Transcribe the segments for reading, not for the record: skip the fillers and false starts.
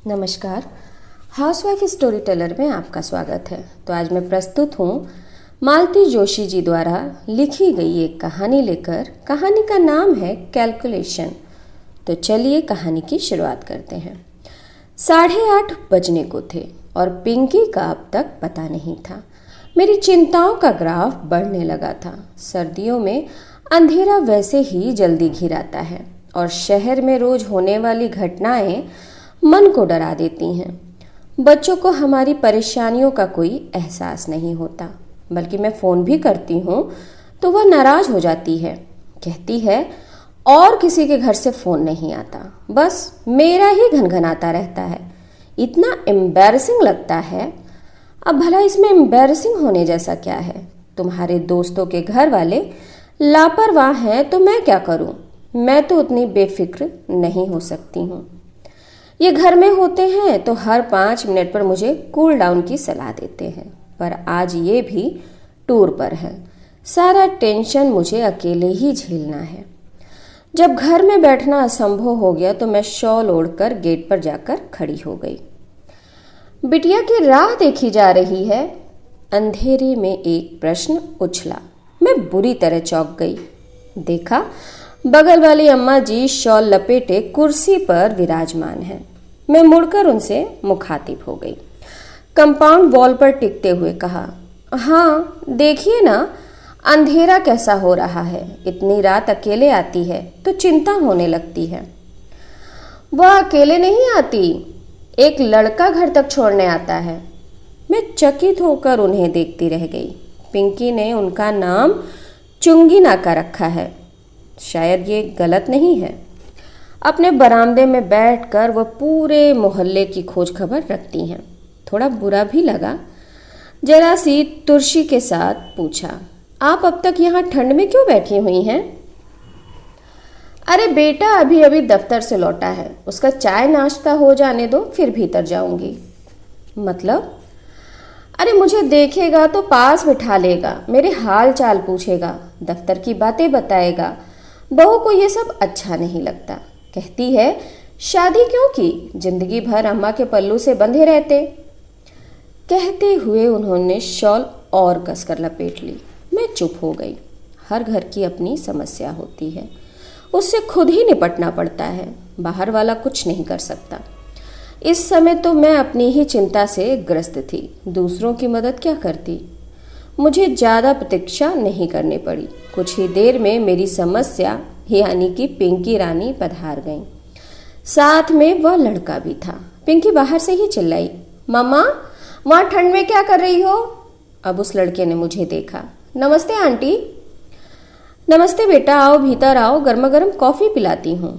नमस्कार। Housewife story teller में आपका स्वागत है। तो आज मैं प्रस्तुत हूँ मालती जोशी जी द्वारा लिखी गई एक कहानी लेकर। कहानी का नाम है कैलकुलेशन। तो चलिए कहानी की शुरुआत करते हैं। 8:30 बजने को थे और पिंकी का अब तक पता नहीं था। मेरी चिंताओं का ग्राफ बढ़ने लगा था। सर्दियों में अंधेरा वैसे ही जल्दी घिर आता है और शहर में रोज होने वाली घटनाएं मन को डरा देती हैं। बच्चों को हमारी परेशानियों का कोई एहसास नहीं होता, बल्कि मैं फ़ोन भी करती हूँ तो वह नाराज़ हो जाती है। कहती है और किसी के घर से फ़ोन नहीं आता, बस मेरा ही घनघनाता रहता है। इतना एम्बैरसिंग लगता है। अब भला इसमें एम्बैरसिंग होने जैसा क्या है? तुम्हारे दोस्तों के घर वाले लापरवाह हैं तो मैं क्या करूँ? मैं तो उतनी बेफिक्र नहीं हो सकती हूँ। ये घर में होते हैं तो हर 5 मिनट पर मुझे कूल डाउन की सलाह देते हैं, पर आज ये भी टूर पर है। सारा टेंशन मुझे अकेले ही झेलना है। जब घर में बैठना असंभव हो गया तो मैं शॉल ओढ़कर गेट पर जाकर खड़ी हो गई। बिटिया की राह देखी जा रही है। अंधेरे में एक प्रश्न उछला। मैं बुरी तरह चौंक गई। देखा, बगल वाली अम्मा जी शॉल लपेटे कुर्सी पर विराजमान हैं। मैं मुड़कर उनसे मुखातिब हो गई। कंपाउंड वॉल पर टिकते हुए कहा, हाँ देखिए ना, अंधेरा कैसा हो रहा है। इतनी रात अकेले आती है तो चिंता होने लगती है। वह अकेले नहीं आती, एक लड़का घर तक छोड़ने आता है। मैं चकित होकर उन्हें देखती रह गई। पिंकी ने उनका नाम चुंगी नाका रखा है। शायद ये गलत नहीं है। अपने बरामदे में बैठकर वह पूरे मोहल्ले की खोज खबर रखती हैं। थोड़ा बुरा भी लगा। जरा सी तुर्शी के साथ पूछा, आप अब तक यहाँ ठंड में क्यों बैठी हुई हैं? अरे बेटा अभी अभी दफ्तर से लौटा है, उसका चाय नाश्ता हो जाने दो, फिर भीतर जाऊंगी। मतलब? अरे मुझे देखेगा तो पास बिठा लेगा, मेरे हाल चाल पूछेगा, दफ्तर की बातें बताएगा। बहू को ये सब अच्छा नहीं लगता। कहती है शादी क्यों की, जिंदगी भर अम्मा के पल्लू से बंधे रहते। कहते हुए उन्होंने शॉल और कसकर लपेट ली। मैं चुप हो गई। हर घर की अपनी समस्या होती है, उससे खुद ही निपटना पड़ता है। बाहर वाला कुछ नहीं कर सकता। इस समय तो मैं अपनी ही चिंता से ग्रस्त थी, दूसरों की मदद क्या करती। मुझे ज़्यादा प्रतीक्षा नहीं करनी पड़ी। कुछ ही देर में मेरी समस्या यानी कि पिंकी रानी पधार गईं। साथ में वह लड़का भी था। पिंकी बाहर से ही चिल्लाई, मम्मा वहाँ ठंड में क्या कर रही हो? अब उस लड़के ने मुझे देखा। नमस्ते आंटी। नमस्ते बेटा, आओ भीतर आओ, गर्मा गर्म कॉफ़ी पिलाती हूँ।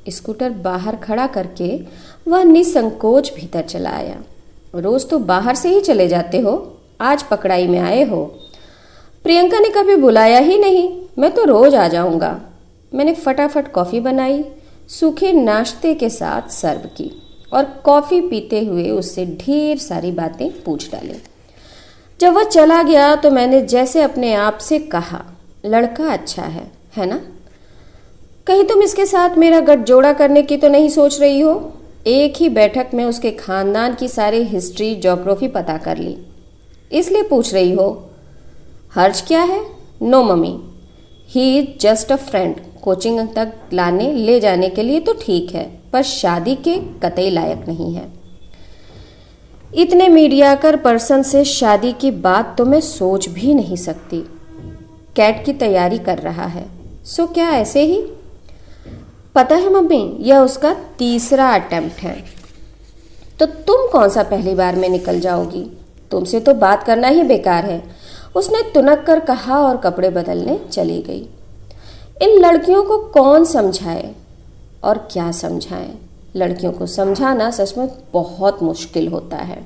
स्कूटर बाहर खड़ा करके वह निसंकोच भीतर चला आया। रोज़ तो बाहर से ही चले जाते हो, आज पकड़ाई में आए हो। प्रियंका ने कभी बुलाया ही नहीं, मैं तो रोज आ जाऊंगा। मैंने फटाफट कॉफ़ी बनाई, सूखे नाश्ते के साथ सर्व की और कॉफ़ी पीते हुए उससे ढेर सारी बातें पूछ डाली। जब वह चला गया तो मैंने जैसे अपने आप से कहा, लड़का अच्छा है ना? कहीं तुम इसके साथ मेरा गठजोड़ा करने की तो नहीं सोच रही हो? एक ही बैठक में उसके खानदान की सारी हिस्ट्री ज्योग्राफी पता कर ली, इसलिए पूछ रही हो? हर्ज क्या है? No mummy, he is just a friend. Coaching तक लाने ले जाने के लिए तो ठीक है, पर शादी के कतई लायक नहीं है। इतने मीडियाकर पर्सन से शादी की बात तो मैं सोच भी नहीं सकती। कैट की तैयारी कर रहा है, सो क्या ऐसे ही? पता है मम्मी, यह उसका तीसरा अटेम्प्ट है। तो तुम कौन सा पहली बार में निकल जाओगी? तुमसे तो बात करना ही बेकार है, उसने तुनक कर कहा और कपड़े बदलने चली गई। इन लड़कियों को कौन समझाए और क्या समझाए? लड़कियों को समझाना सच में बहुत मुश्किल होता है।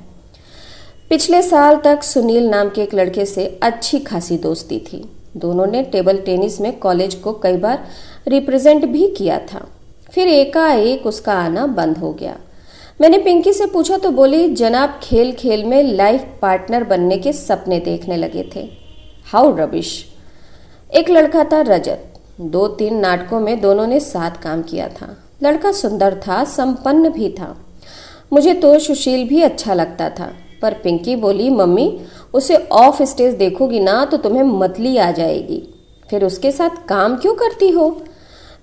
पिछले साल तक सुनील नाम के एक लड़के से अच्छी खासी दोस्ती थी। दोनों ने टेबल टेनिस में कॉलेज को कई बार रिप्रेजेंट भी किया था। फिर एकाएक उसका आना बंद हो गया। मैंने पिंकी से पूछा तो बोली, जनाब खेल खेल में लाइफ पार्टनर बनने के सपने देखने लगे थे। How rubbish. एक लड़का था रजत, 2-3 नाटकों में दोनों ने साथ काम किया था। लड़का सुंदर था, संपन्न भी था। मुझे तो सुशील भी अच्छा लगता था, पर पिंकी बोली मम्मी उसे ऑफ स्टेज देखोगी ना तो तुम्हें मतली आ जाएगी, फिर उसके साथ काम क्यों करती हो?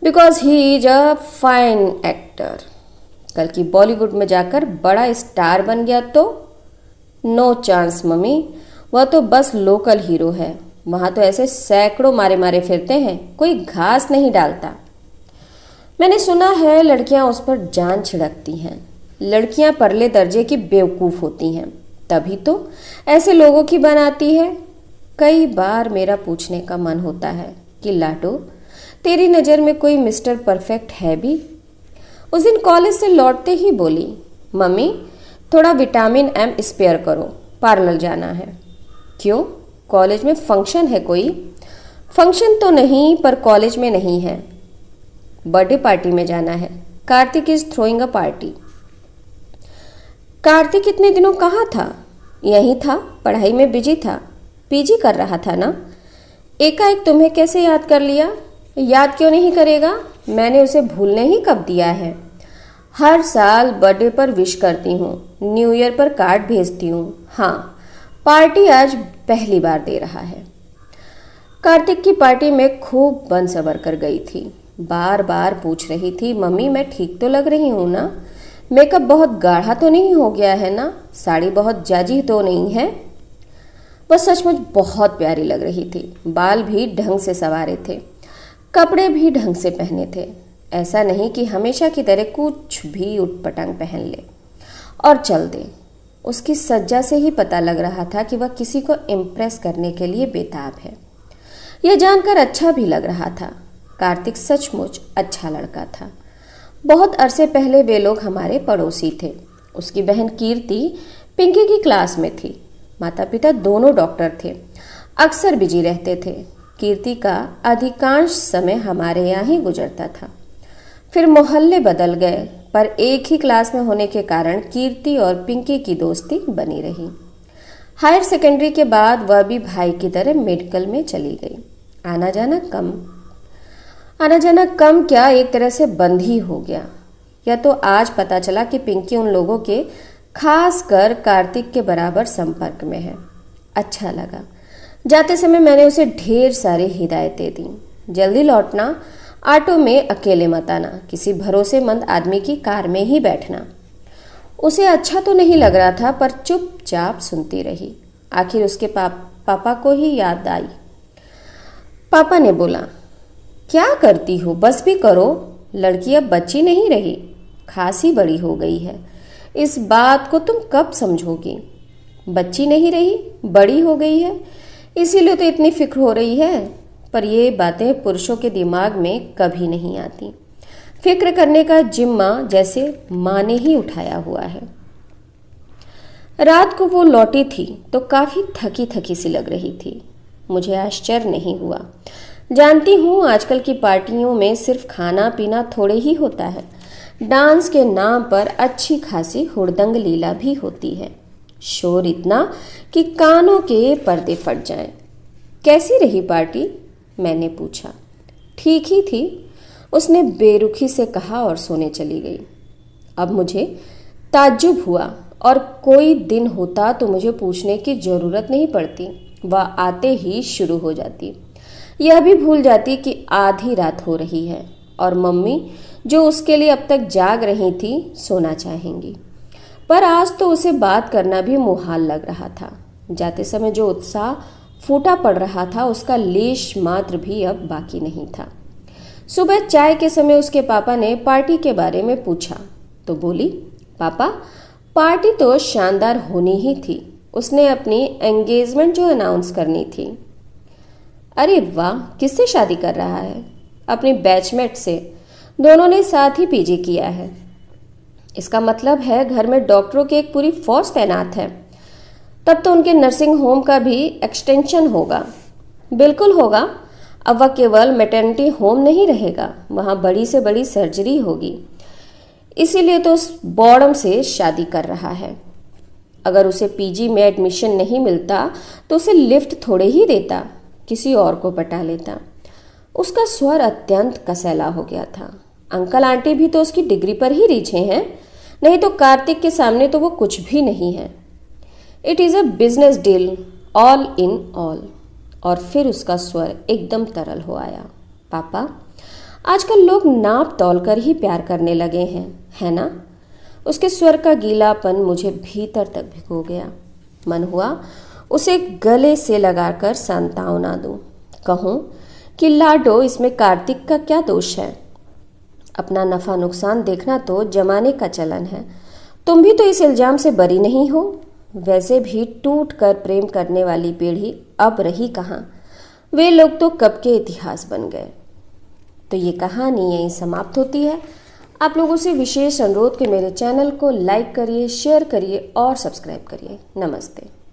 Because he is a fine actor. कल की बॉलीवुड में जाकर बड़ा स्टार बन गया तो? नो चांस मम्मी, वह तो बस लोकल हीरो है, वहाँ तो ऐसे सैकड़ों मारे मारे फिरते हैं, कोई घास नहीं डालता। मैंने सुना है लड़कियां उस पर जान छिड़कती हैं। लड़कियां परले दर्जे की बेवकूफ़ होती हैं, तभी तो ऐसे लोगों की बनाती है। कई बार मेरा पूछने का मन होता है कि लाडो, तेरी नज़र में कोई मिस्टर परफेक्ट है भी? उस दिन कॉलेज से लौटते ही बोली, मम्मी थोड़ा विटामिन एम स्पेयर करो, पार्लर जाना है। क्यों, कॉलेज में फंक्शन है कोई? फंक्शन तो नहीं, पर कॉलेज में नहीं है, बर्थडे पार्टी में जाना है। Kartik is throwing a party. Kartik इतने दिनों कहाँ था? यहीं था, पढ़ाई में बिजी था, पीजी कर रहा था ना। एकाएक तुम्हें कैसे याद कर लिया? याद क्यों नहीं करेगा, मैंने उसे भूलने ही कब दिया है। हर साल बर्थडे पर विश करती हूँ, न्यू ईयर पर कार्ड भेजती हूँ। हाँ, पार्टी आज पहली बार दे रहा है। कार्तिक की पार्टी में खूब बन सवर कर गई थी। बार बार पूछ रही थी, मम्मी मैं ठीक तो लग रही हूँ ना? मेकअप बहुत गाढ़ा तो नहीं हो गया है ना? साड़ी बहुत जाजी तो नहीं है? वह सचमुच बहुत प्यारी लग रही थी। बाल भी ढंग से संवारे थे, कपड़े भी ढंग से पहने थे। ऐसा नहीं कि हमेशा की तरह कुछ भी उटपटांग पहन ले और चल दे। उसकी सज्जा से ही पता लग रहा था कि वह किसी को इम्प्रेस करने के लिए बेताब है। यह जानकर अच्छा भी लग रहा था। कार्तिक सचमुच अच्छा लड़का था। बहुत अरसे पहले वे लोग हमारे पड़ोसी थे। उसकी बहन कीर्ति पिंकी की क्लास में थी। माता पिता दोनों डॉक्टर थे, अक्सर बिजी रहते थे। कीर्ति का अधिकांश समय हमारे यहाँ ही गुजरता था। फिर मोहल्ले बदल गए, पर एक ही क्लास में होने के कारण कीर्ति और पिंकी की दोस्ती बनी रही। हायर सेकेंडरी के बाद वह भी भाई की तरह मेडिकल में चली गई। आना जाना कम क्या, एक तरह से बंद ही हो गया। या तो आज पता चला कि पिंकी उन लोगों के, खास कर कार्तिक के बराबर संपर्क में है। अच्छा लगा। जाते समय मैंने उसे ढेर सारी हिदायतें दी। जल्दी लौटना, ऑटो में अकेले मत आना, किसी भरोसेमंद आदमी की कार में ही बैठना। उसे अच्छा तो नहीं लग रहा था, पर चुपचाप सुनती रही। आखिर उसके पापा को ही याद आई। पापा ने बोला, क्या करती हो, बस भी करो, लड़की अब बच्ची नहीं रही, खासी बड़ी हो गई है। इस बात को तुम कब समझोगी? बच्ची नहीं रही, बड़ी हो गई है, इसीलिए तो इतनी फिक्र हो रही है। पर ये बातें पुरुषों के दिमाग में कभी नहीं आती। फिक्र करने का जिम्मा जैसे माँ ने ही उठाया हुआ है। रात को वो लौटी थी तो काफ़ी थकी थकी सी लग रही थी। मुझे आश्चर्य नहीं हुआ। जानती हूँ आजकल की पार्टियों में सिर्फ खाना पीना थोड़े ही होता है, डांस के नाम पर अच्छी खासी हुड़दंग लीला भी होती है। शोर इतना कि कानों के पर्दे फट जाएं। कैसी रही पार्टी? मैंने पूछा। ठीक ही थी, उसने बेरुखी से कहा और सोने चली गई। अब मुझे ताज्जुब हुआ, और कोई दिन होता तो मुझे पूछने की ज़रूरत नहीं पड़ती, वह आते ही शुरू हो जाती। यह भी भूल जाती कि आधी रात हो रही है और मम्मी जो उसके लिए अब तक जाग रही थी सोना चाहेंगी। पर आज तो उसे बात करना भी मुहाल लग रहा था। जाते समय जो उत्साह फूटा पड़ रहा था उसका लेश मात्र भी अब बाकी नहीं था। सुबह चाय के समय उसके पापा ने पार्टी के बारे में पूछा तो बोली, पापा पार्टी तो शानदार होनी ही थी, उसने अपनी एंगेजमेंट जो अनाउंस करनी थी। अरे वाह, किससे शादी कर रहा है? अपनी बैचमेट से, दोनों ने साथ ही पीजी किया है। इसका मतलब है घर में डॉक्टरों की एक पूरी फौज तैनात है। तब तो उनके नर्सिंग होम का भी एक्सटेंशन होगा। बिल्कुल होगा। अब वह केवल मैटरनिटी होम नहीं रहेगा, वहाँ बड़ी से बड़ी सर्जरी होगी। इसीलिए तो उस बॉर्डम से शादी कर रहा है। अगर उसे पीजी में एडमिशन नहीं मिलता तो उसे लिफ्ट थोड़े ही देता, किसी और को पटा लेता। उसका स्वर अत्यंत कसैला हो गया था। अंकल आंटी भी तो उसकी डिग्री पर ही रीझे हैं, नहीं तो कार्तिक के सामने तो वो कुछ भी नहीं है। It is a business deal, all in all. और फिर उसका स्वर एकदम तरल हो आया। पापा, आजकल लोग नाप तौल कर ही प्यार करने लगे हैं, है ना? उसके स्वर का गीलापन मुझे भीतर तक भिगो गया। मन हुआ उसे गले से लगाकर सांत्वना दूं, कहूं कि लाडो, इसमें कार्तिक का क्या दोष है? अपना नफा नुकसान देखना तो जमाने का चलन है। तुम भी तो इस इल्जाम से बरी नहीं हो। वैसे भी टूट कर प्रेम करने वाली पीढ़ी अब रही कहाँ? वे लोग तो कब के इतिहास बन गए। तो ये कहानी यहीं समाप्त होती है। आप लोगों से विशेष अनुरोध कि मेरे चैनल को लाइक करिए, शेयर करिए और सब्सक्राइब करिए। नमस्ते।